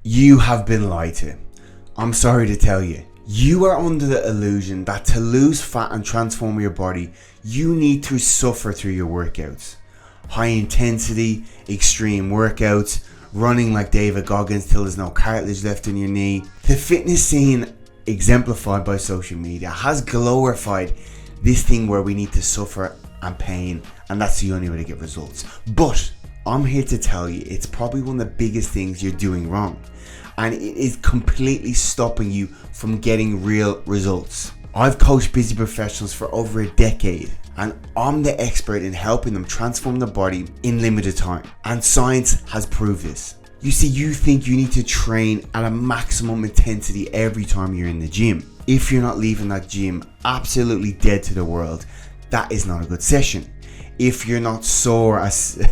You have been lied to. I'm sorry to tell you. You are under the illusion that to lose fat and transform your body, you need to suffer through your workouts. High intensity, extreme workouts, running like David Goggins till there's no cartilage left in your knee. The fitness scene, exemplified by social media, has glorified this thing where we need to suffer and pain, and that's the only way to get results. But I'm here to tell you it's probably one of the biggest things you're doing wrong, and it is completely stopping you from getting real results. I've coached busy professionals for over a decade, and I'm the expert in helping them transform their body in limited time, and science has proved this. You see, you think you need to train at a maximum intensity every time you're in the gym. If you're not leaving that gym absolutely dead to the world, that is not a good session. If you're not sore as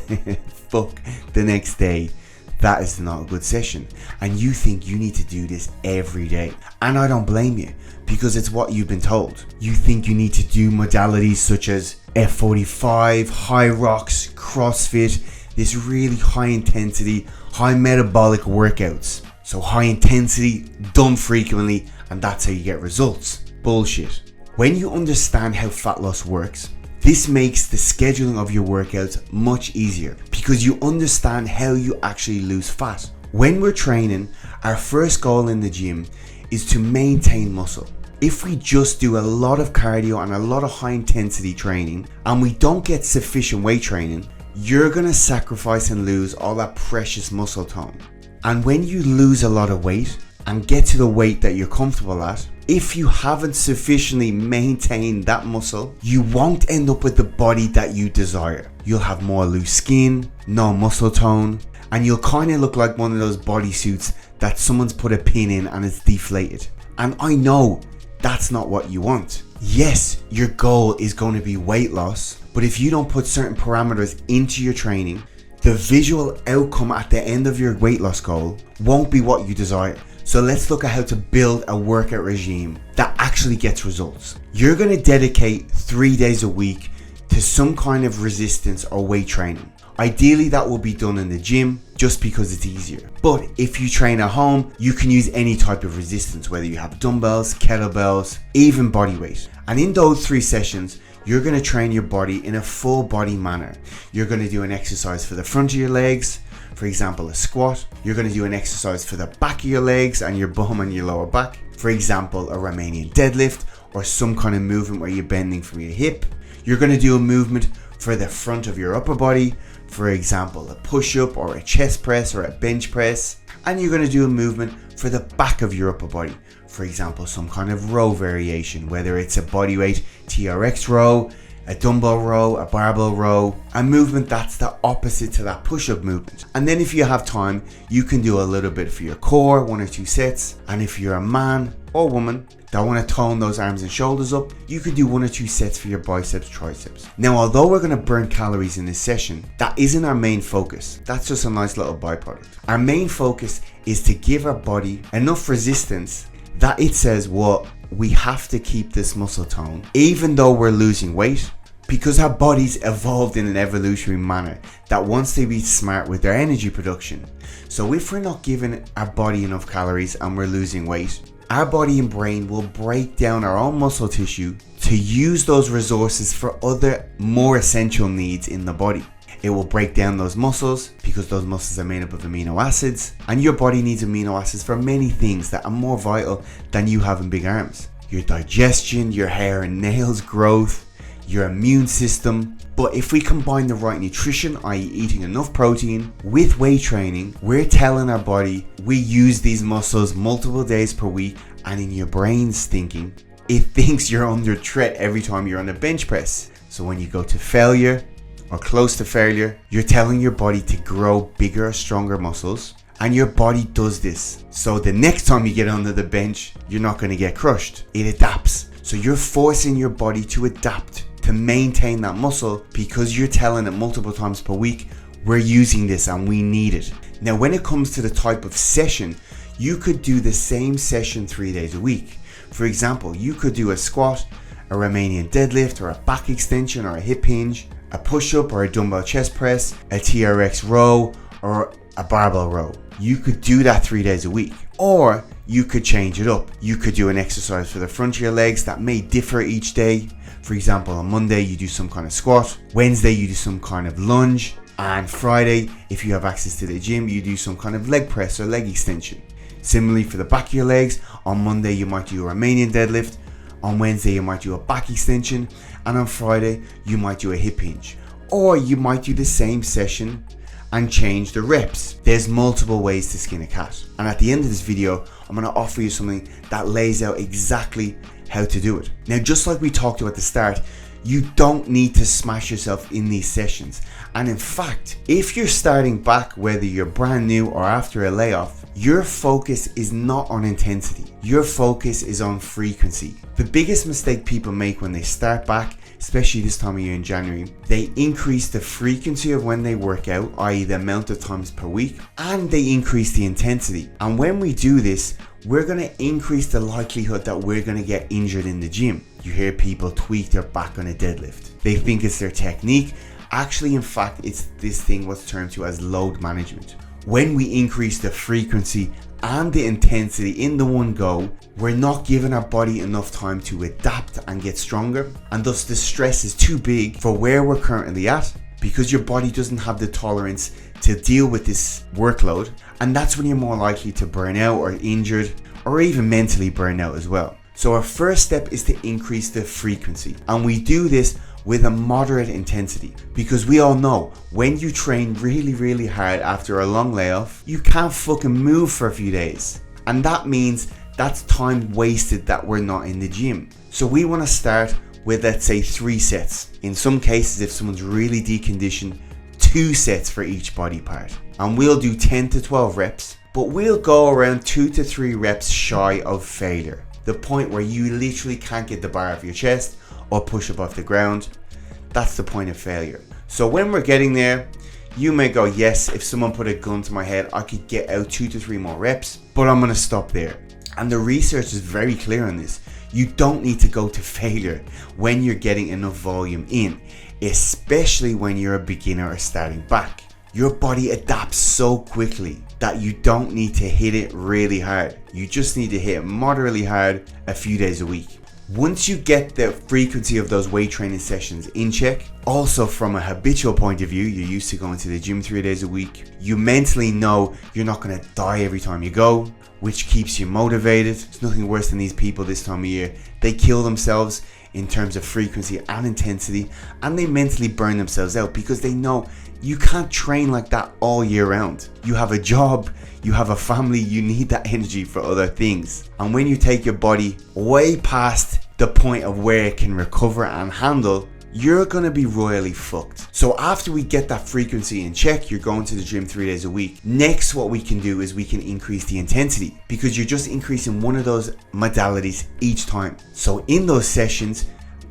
fuck the next day, that is not a good session. And you think you need to do this every day. And I don't blame you, because it's what you've been told. You think you need to do modalities such as F45, high rocks, CrossFit, this really high intensity, high metabolic workouts. So high intensity, done frequently, and that's how you get results. Bullshit. When you understand how fat loss works, this makes the scheduling of your workouts much easier because you understand how you actually lose fat. When we're training, our first goal in the gym is to maintain muscle. If we just do a lot of cardio and a lot of high intensity training and we don't get sufficient weight training, you're going to sacrifice and lose all that precious muscle tone. And when you lose a lot of weight and get to the weight that you're comfortable at, if you haven't sufficiently maintained that muscle, you won't end up with the body that you desire. You'll have more loose skin, no muscle tone, and you'll kind of look like one of those bodysuits that someone's put a pin in and it's deflated. And I know that's not what you want. Yes, your goal is going to be weight loss, but if you don't put certain parameters into your training, the visual outcome at the end of your weight loss goal won't be what you desire. So let's look at how to build a workout regime that actually gets results. You're going to dedicate 3 days a week to some kind of resistance or weight training. Ideally, that will be done in the gym just because it's easier. But if you train at home, you can use any type of resistance, whether you have dumbbells, kettlebells, even body weight. And in those 3 sessions, you're going to train your body in a full body manner. You're going to do an exercise for the front of your legs, for example, a squat. You're going to do an exercise for the back of your legs and your bum and your lower back. For example, a Romanian deadlift or some kind of movement where you're bending from your hip. You're going to do a movement for the front of your upper body. For example, a push-up or a chest press or a bench press. And you're going to do a movement for the back of your upper body. For example, some kind of row variation, whether it's a bodyweight TRX row, a dumbbell row, a barbell row, a movement that's the opposite to that push-up movement. And then if you have time, you can do a little bit for your core, 1 or 2 sets. And if you're a man or woman that want to tone those arms and shoulders up, you can do 1 or 2 sets for your biceps, triceps. Now, although we're going to burn calories in this session, that isn't our main focus. That's just a nice little byproduct. Our main focus is to give our body enough resistance that it says, well, we have to keep this muscle tone even though we're losing weight, because our bodies evolved in an evolutionary manner that wants to be smart with their energy production. So if we're not giving our body enough calories and we're losing weight, our body and brain will break down our own muscle tissue to use those resources for other more essential needs in the body. It will break down those muscles because those muscles are made up of amino acids, and your body needs amino acids for many things that are more vital than you having big arms. Your digestion, your hair and nails growth, your immune system. But if we combine the right nutrition, i.e. eating enough protein, with weight training, we're telling our body we use these muscles multiple days per week, and in your brain's thinking, it thinks you're under threat every time you're on a bench press. So when you go to failure or close to failure, you're telling your body to grow bigger or stronger muscles, and your body does this. So the next time you get under the bench, you're not going to get crushed. It adapts. So you're forcing your body to adapt to maintain that muscle because you're telling it multiple times per week, we're using this and we need it. Now, when it comes to the type of session, you could do the same session 3 days a week. For example, you could do a squat, a Romanian deadlift, or a back extension, or a hip hinge, a push-up or a dumbbell chest press, a TRX row, or a barbell row. You could do that 3 days a week, or you could change it up. You could do an exercise for the front of your legs that may differ each day. For example, on Monday you do some kind of squat, Wednesday you do some kind of lunge, and Friday, if you have access to the gym, you do some kind of leg press or leg extension. Similarly for the back of your legs, on Monday you might do a Romanian deadlift, on Wednesday you might do a back extension, and on Friday you might do a hip hinge. Or you might do the same session and change the reps. There's multiple ways to skin a cat. And at the end of this video, I'm going to offer you something that lays out exactly how to do it. Now, just like we talked about at the start, you don't need to smash yourself in these sessions. And in fact, if you're starting back, whether you're brand new or after a layoff, your focus is not on intensity. Your focus is on frequency. The biggest mistake people make when they start back, especially this time of year in January, they increase the frequency of when they work out, i.e. the amount of times per week, and they increase the intensity. And when we do this, we're going to increase the likelihood that we're going to get injured in the gym. You hear people tweak their back on a deadlift. They think it's their technique. Actually, in fact, it's this thing what's termed to as load management. When we increase the frequency and the intensity in the one go, we're not giving our body enough time to adapt and get stronger, and thus the stress is too big for where we're currently at, because your body doesn't have the tolerance to deal with this workload, and that's when you're more likely to burn out or injured, or even mentally burn out as well. So our first step is to increase the frequency, and we do this with a moderate intensity, because we all know when you train really hard after a long layoff, you can't fucking move for a few days, and that means that's time wasted that we're not in the gym. So we want to start with, let's say, 3 sets. In some cases, if someone's really deconditioned, 2 sets for each body part, and we'll do 10 to 12 reps, but we'll go around 2 to 3 reps shy of failure, the point where you literally can't get the bar off your chest or push up off the ground. That's the point of failure. So when we're getting there, you may go, yes, if someone put a gun to my head, I could get out 2 to 3 more reps, but I'm going to stop there. And the research is very clear on this. You don't need to go to failure when you're getting enough volume in, especially when you're a beginner or starting back. Your body adapts so quickly that you don't need to hit it really hard. You just need to hit it moderately hard a few days a week. Once you get the frequency of those weight training sessions in check, also from a habitual point of view, you're used to going to the gym 3 days a week, you mentally know you're not going to die every time you go, which keeps you motivated. There's nothing worse than these people this time of year. They kill themselves in terms of frequency and intensity, and they mentally burn themselves out because they know you can't train like that all year round. You have a job, you have a family, you need that energy for other things. And when you take your body way past the point of where it can recover and handle, you're going to be royally fucked. So after we get that frequency in check, you're going to the gym 3 days a week. Next, what we can do is we can increase the intensity, because you're just increasing one of those modalities each time. So in those sessions,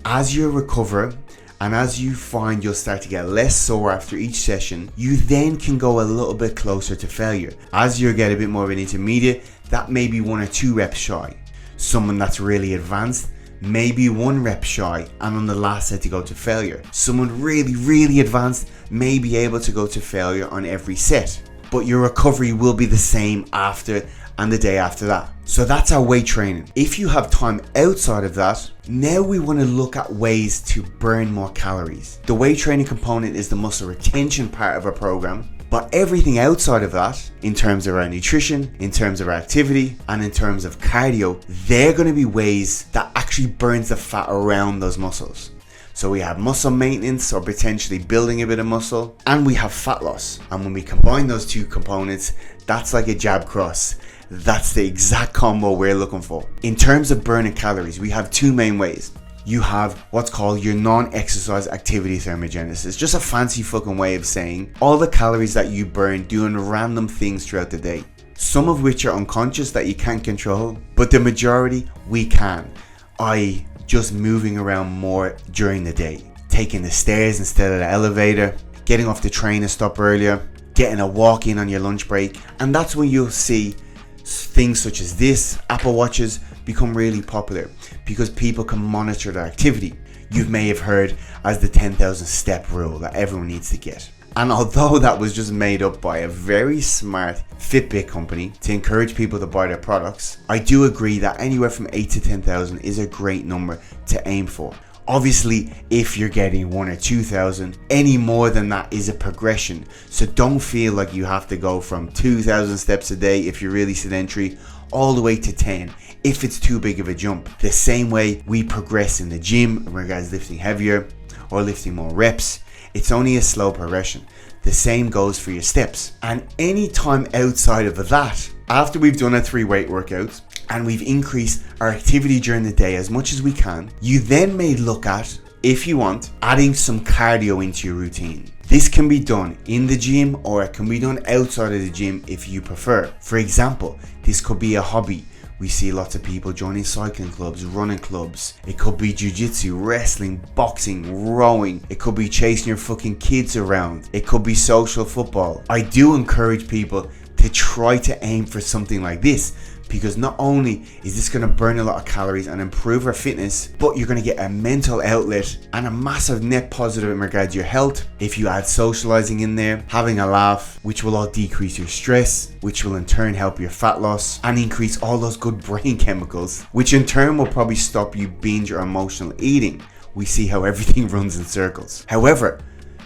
as you recover and as you find you'll start to get less sore after each session, you then can go a little bit closer to failure. As you get a bit more of an intermediate, that may be 1 or 2 reps shy. Someone that's really advanced, maybe 1 rep shy and on the last set to go to failure. Someone really advanced may be able to go to failure on every set, but your recovery will be the same after and the day after that. So that's our weight training. If you have time outside of that, now we want to look at ways to burn more calories. The weight training component is the muscle retention part of our program, but everything outside of that, in terms of our nutrition, in terms of our activity, and in terms of cardio, they're going to be ways that actually burns the fat around those muscles. So we have muscle maintenance, or potentially building a bit of muscle, and we have fat loss. And when we combine those 2 components, that's like a jab cross. That's the exact combo we're looking for. In terms of burning calories, we have 2 main ways. You have what's called your non-exercise activity thermogenesis. Just a fancy fucking way of saying all the calories that you burn doing random things throughout the day. Some of which are unconscious that you can't control, but the majority we can. I.e., just moving around more during the day. Taking the stairs instead of the elevator, getting off the train and stop earlier, getting a walk in on your lunch break. And that's when you'll see things such as this, Apple Watches, become really popular because people can monitor their activity. You may have heard as the 10,000 step rule that everyone needs to get. And although that was just made up by a very smart Fitbit company to encourage people to buy their products, I do agree that anywhere from 8 to 10,000 is a great number to aim for. Obviously, if you're getting 1 or 2,000, any more than that is a progression. So don't feel like you have to go from 2,000 steps a day if you're really sedentary, all the way to 10 if it's too big of a jump. The same way we progress in the gym in regards to lifting heavier or lifting more reps, it's only a slow progression. The same goes for your steps. And any time outside of that, after we've done our 3 weight workouts, and we've increased our activity during the day as much as we can, you then may look at, if you want, adding some cardio into your routine. This can be done in the gym or it can be done outside of the gym if you prefer. For example, this could be a hobby. We see lots of people joining cycling clubs, running clubs. It could be jiu-jitsu, wrestling, boxing, rowing. It could be chasing your fucking kids around. It could be social football. I do encourage people to try to aim for something like this, because not only is this going to burn a lot of calories and improve our fitness, but you're going to get a mental outlet and a massive net positive in regards to your health. If you add socializing in there, having a laugh, which will all decrease your stress, which will in turn help your fat loss and increase all those good brain chemicals, which in turn will probably stop you binge or emotional eating. We see how everything runs in circles. However,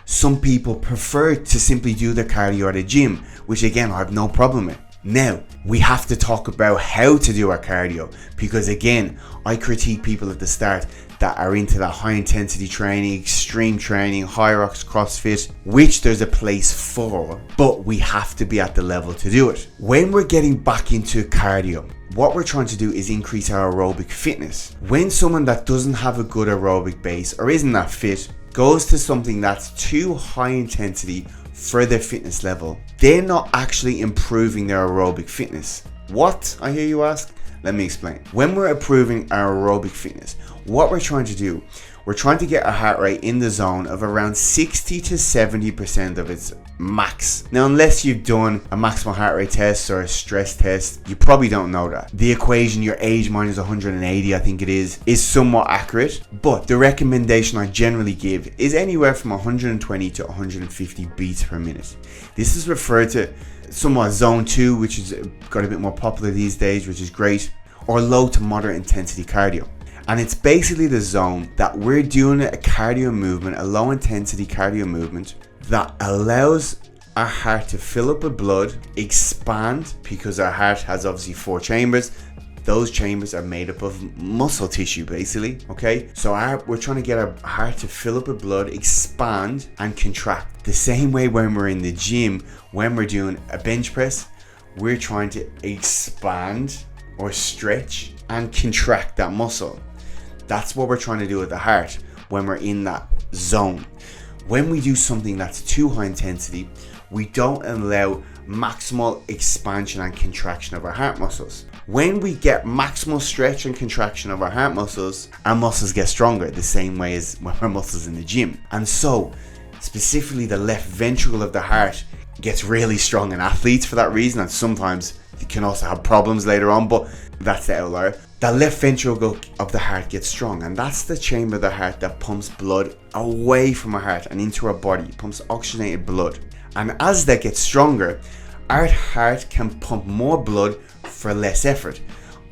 some people prefer to simply do their cardio at a gym, which again I have no problem with. Now, we have to talk about how to do our cardio, because again, I critique people at the start that are into that high intensity training, extreme training, high rocks, CrossFit, which there's a place for, but we have to be at the level to do it. When we're getting back into cardio, what we're trying to do is increase our aerobic fitness. When someone that doesn't have a good aerobic base or isn't that fit goes to something that's too high intensity for their fitness level, they're not actually improving their aerobic fitness. What, I hear you ask? Let me explain. When we're improving our aerobic fitness, what we're trying to do, we're trying to get our heart rate in the zone of around 60 to 70% of its max. Now, unless you've done a maximal heart rate test or a stress test, you probably don't know that. The equation, your age minus 180, I think it is somewhat accurate, but the recommendation I generally give is anywhere from 120 to 150 beats per minute. This is referred to somewhat zone 2, which is got a bit more popular these days, which is great, or low to moderate intensity cardio. And it's basically the zone that we're doing a cardio movement, a low intensity cardio movement that allows our heart to fill up with blood, expand, because our heart has obviously 4 chambers. Those chambers are made up of muscle tissue basically, okay? So we're trying to get our heart to fill up with blood, expand and contract. The same way when we're in the gym, when we're doing a bench press, we're trying to expand or stretch and contract that muscle. That's what we're trying to do with the heart when we're in that zone. When we do something that's too high intensity, we don't allow maximal expansion and contraction of our heart muscles. When we get maximal stretch and contraction of our heart muscles, our muscles get stronger, the same way as when our muscles in the gym. And so, specifically the left ventricle of the heart gets really strong in athletes for that reason, and sometimes it can also have problems later on, but that's the outlier. The left ventricle of the heart gets strong, and that's the chamber of the heart that pumps blood away from our heart and into our body. It pumps oxygenated blood. And as that gets stronger, our heart can pump more blood for less effort,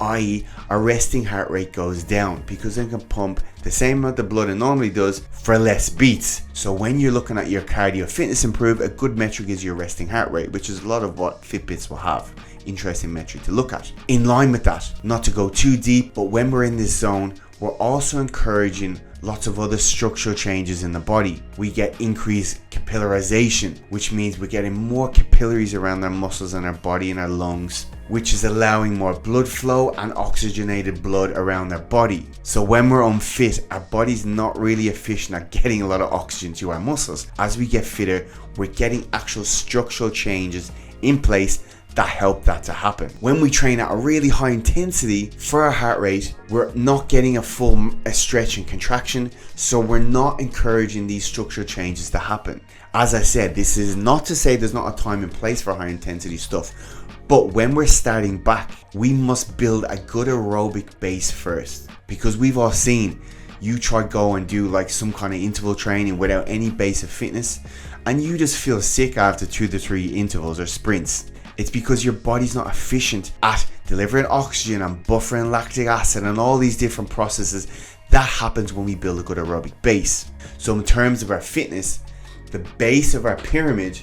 i.e. our resting heart rate goes down because it can pump the same amount of blood it normally does for less beats. So when you're looking at your cardio fitness improve, a good metric is your resting heart rate, which is a lot of what Fitbits will have. Interesting metric to look at. In line with that, not to go too deep, but when we're in this zone, we're also encouraging lots of other structural changes in the body. We get increased capillarization, which means we're getting more capillaries around our muscles and our body and our lungs, which is allowing more blood flow and oxygenated blood around our body. So when we're unfit, our body's not really efficient at getting a lot of oxygen to our muscles. As we get fitter, we're getting actual structural changes in place that help that to happen. When we train at a really high intensity for our heart rate, we're not getting a full stretch and contraction, so we're not encouraging these structural changes to happen. As I said, this is not to say there's not a time and place for high intensity stuff, but when we're starting back, we must build a good aerobic base first, because we've all seen you try go and do like some kind of interval training without any base of fitness, and you just feel sick after 2 to 3 intervals or sprints. It's because your body's not efficient at delivering oxygen and buffering lactic acid and all these different processes. That happens when we build a good aerobic base. So in terms of our fitness, the base of our pyramid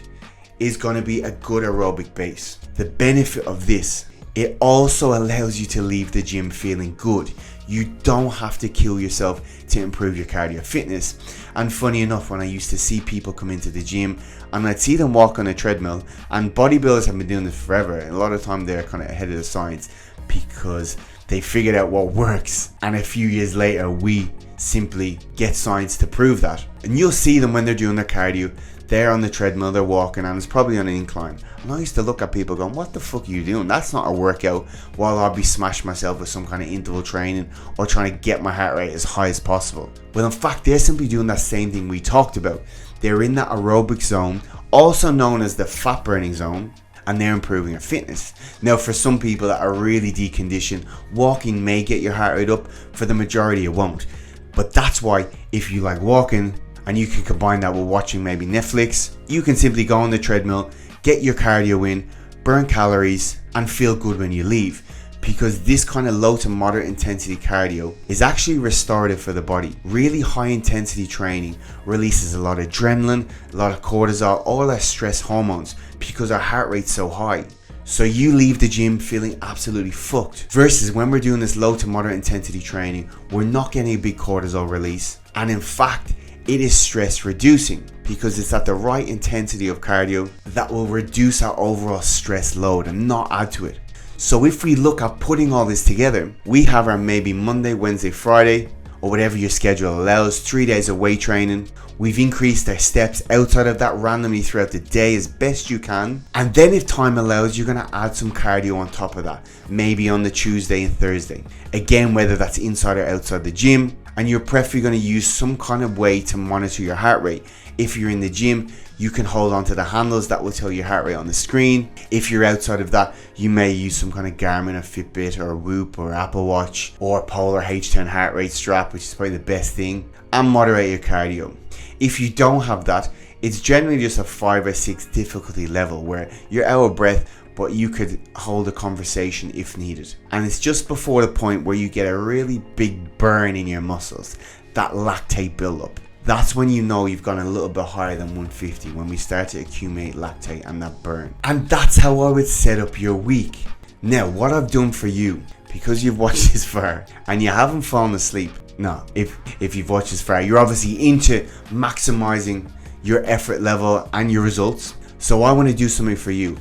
is going to be a good aerobic base. The benefit of this, it also allows you to leave the gym feeling good. You don't have to kill yourself to improve your cardio fitness. And funny enough, when I used to see people come into the gym and I'd see them walk on a treadmill, and bodybuilders have been doing this forever, and a lot of the time they're kind of ahead of the science because they figured out what works. And a few years later, we simply get science to prove that. And you'll see them when they're doing their cardio, they're on the treadmill, they're walking, and it's probably on an incline. And I used to look at people going, what the fuck are you doing? That's not a workout, while I'll be smashing myself with some kind of interval training or trying to get my heart rate as high as possible. Well, in fact, they're simply doing that same thing we talked about. They're in that aerobic zone, also known as the fat burning zone, and they're improving their fitness. Now, for some people that are really deconditioned, walking may get your heart rate up. For the majority, it won't. But that's why, if you like walking, and you can combine that with watching maybe Netflix, you can simply go on the treadmill, get your cardio in, burn calories, and feel good when you leave. Because this kind of low to moderate intensity cardio is actually restorative for the body. Really high intensity training releases a lot of adrenaline, a lot of cortisol, all our stress hormones, because our heart rate's so high. So you leave the gym feeling absolutely fucked. Versus when we're doing this low to moderate intensity training, we're not getting a big cortisol release. And in fact, it is stress reducing because it's at the right intensity of cardio that will reduce our overall stress load and not add to it. So if we look at putting all this together, we have our maybe Monday, Wednesday, Friday, or whatever your schedule allows, 3 days of weight training. We've increased our steps outside of that randomly throughout the day as best you can. And then if time allows, you're going to add some cardio on top of that, maybe on the Tuesday and Thursday. Again, whether that's inside or outside the gym, and you're preferably going to use some kind of way to monitor your heart rate. If you're in the gym, you can hold on to the handles that will tell your heart rate on the screen. If you're outside of that, you may use some kind of Garmin or Fitbit or Whoop or Apple Watch or Polar H10 heart rate strap, which is probably the best thing, and moderate your cardio. If you don't have that, it's generally just a 5 or 6 difficulty level where you're out of breath, but you could hold a conversation if needed. And it's just before the point where you get a really big burn in your muscles, that lactate buildup. That's when you know you've gone a little bit higher than 150, when we start to accumulate lactate and that burn. And that's how I would set up your week. Now, what I've done for you, because you've watched this far and you haven't fallen asleep. No, if you've watched this far, you're obviously into maximizing your effort level and your results. So I want to do something for you.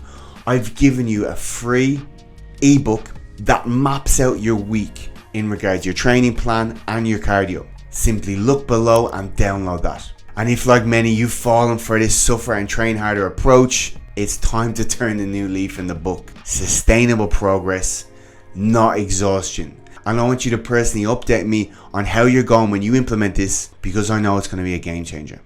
I've given you a free ebook that maps out your week in regards to your training plan and your cardio. Simply look below and download that. And if, like many, you've fallen for this suffer and train harder approach, it's time to turn the new leaf in the book. Sustainable progress, not exhaustion. And I want you to personally update me on how you're going when you implement this, because I know it's going to be a game changer.